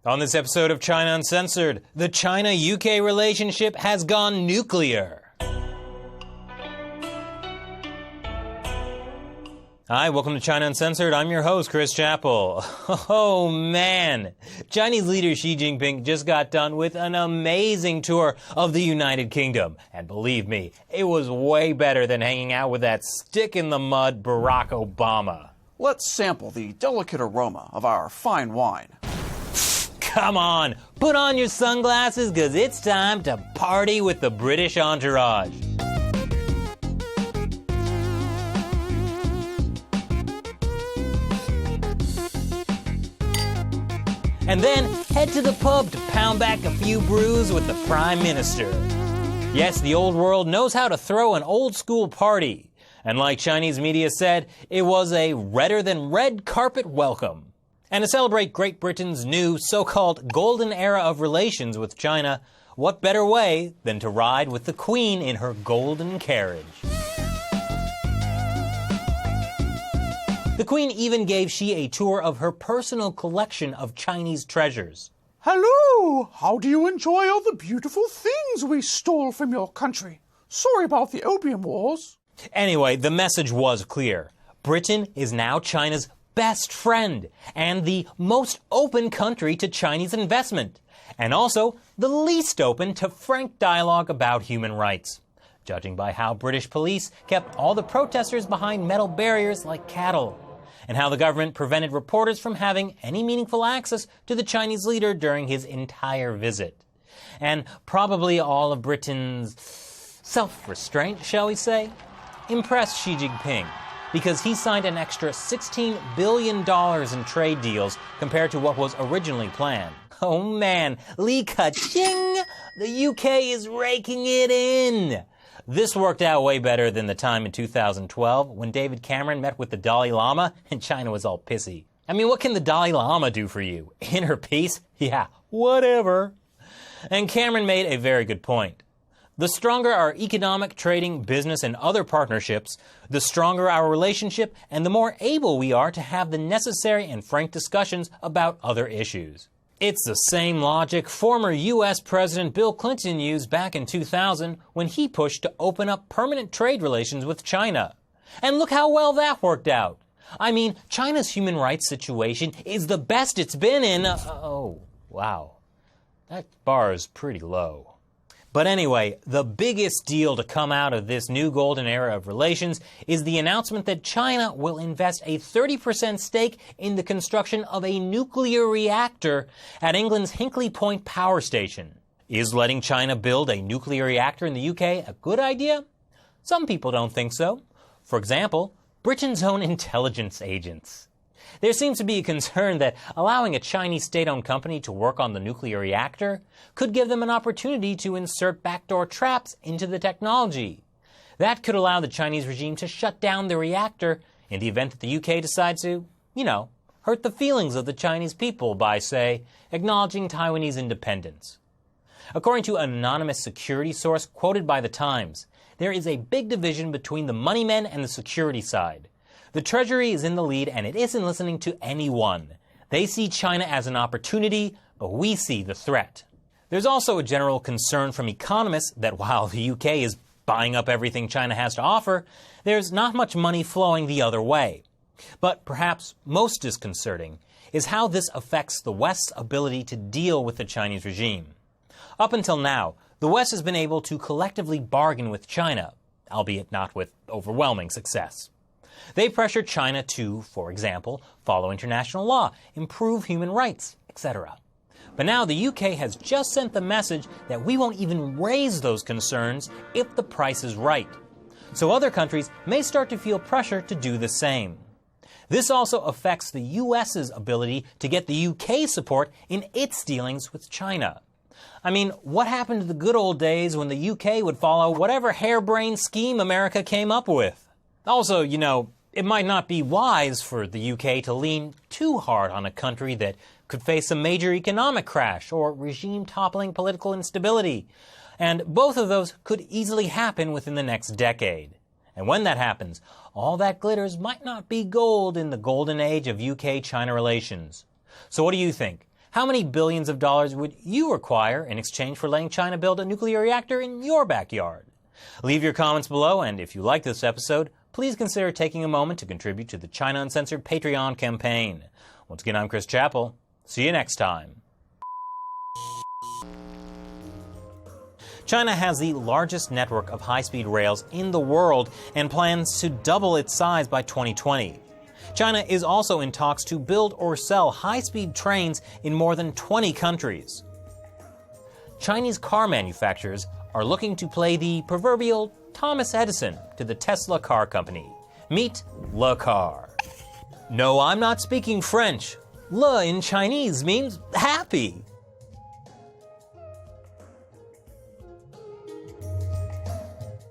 On this episode of China Uncensored, the China-UK relationship has gone nuclear. Hi, welcome to China Uncensored. I'm your host, Chris Chappell. Oh man, Chinese leader Xi Jinping just got done with an amazing tour of the United Kingdom. And believe me, it was way better than hanging out with that stick-in-the-mud Barack Obama. Let's sample the delicate aroma of our fine wine. Come on, put on your sunglasses because it's time to party with the British entourage. And then head to the pub to pound back a few brews with the Prime Minister. Yes, the old world knows how to throw an old school party. And like Chinese media said, it was a redder than red carpet welcome. And to celebrate Great Britain's new so-called golden era of relations with China, what better way than to ride with the Queen in her golden carriage? The Queen even gave Xi a tour of her personal collection of Chinese treasures. Hello! How do you enjoy all the beautiful things we stole from your country? Sorry about the Opium Wars. Anyway, the message was clear. Britain is now China's best friend and the most open country to Chinese investment, and also the least open to frank dialogue about human rights, judging by how British police kept all the protesters behind metal barriers like cattle, and how the government prevented reporters from having any meaningful access to the Chinese leader during his entire visit. And probably all of Britain's self-restraint, shall we say, impressed Xi Jinping, because he signed an extra $16 billion in trade deals compared to what was originally planned. Oh man, Li Ka-ching! The UK is raking it in! This worked out way better than the time in 2012 when David Cameron met with the Dalai Lama and China was all pissy. I mean, what can the Dalai Lama do for you? Inner peace? Yeah, whatever. And Cameron made a very good point. The stronger our economic, trading, business, and other partnerships, the stronger our relationship and the more able we are to have the necessary and frank discussions about other issues. It's the same logic former U.S. President Bill Clinton used back in 2000 when he pushed to open up permanent trade relations with China. And look how well that worked out. I mean, China's human rights situation is the best it's been in... oh, wow. That bar is pretty low. But anyway, the biggest deal to come out of this new golden era of relations is the announcement that China will invest a 30% stake in the construction of a nuclear reactor at England's Hinkley Point power station. Is letting China build a nuclear reactor in the UK a good idea? Some people don't think so. For example, Britain's own intelligence agents. There seems to be a concern that allowing a Chinese state-owned company to work on the nuclear reactor could give them an opportunity to insert backdoor traps into the technology. That could allow the Chinese regime to shut down the reactor in the event that the UK decides to, hurt the feelings of the Chinese people by, say, acknowledging Taiwanese independence. According to an anonymous security source quoted by The Times, there is a big division between the money men and the security side. The Treasury is in the lead and it isn't listening to anyone. They see China as an opportunity, but we see the threat. There's also a general concern from economists that while the UK is buying up everything China has to offer, there's not much money flowing the other way. But perhaps most disconcerting is how this affects the West's ability to deal with the Chinese regime. Up until now, the West has been able to collectively bargain with China, albeit not with overwhelming success. They pressure China to, for example, follow international law, improve human rights, etc. But now the UK has just sent the message that we won't even raise those concerns if the price is right. So other countries may start to feel pressure to do the same. This also affects the US's ability to get the UK support in its dealings with China. I mean, what happened to the good old days when the UK would follow whatever harebrained scheme America came up with? Also, it might not be wise for the UK to lean too hard on a country that could face a major economic crash or regime-toppling political instability. And both of those could easily happen within the next decade. And when that happens, all that glitters might not be gold in the golden age of UK-China relations. So what do you think? How many billions of dollars would you require in exchange for letting China build a nuclear reactor in your backyard? Leave your comments below, and if you like this episode, please consider taking a moment to contribute to the China Uncensored Patreon campaign. Once again, I'm Chris Chappell. See you next time. China has the largest network of high-speed rails in the world and plans to double its size by 2020. China is also in talks to build or sell high-speed trains in more than 20 countries. Chinese car manufacturers are looking to play the proverbial Thomas Edison to the Tesla car company. Meet Le Car. No, I'm not speaking French. Le in Chinese means happy.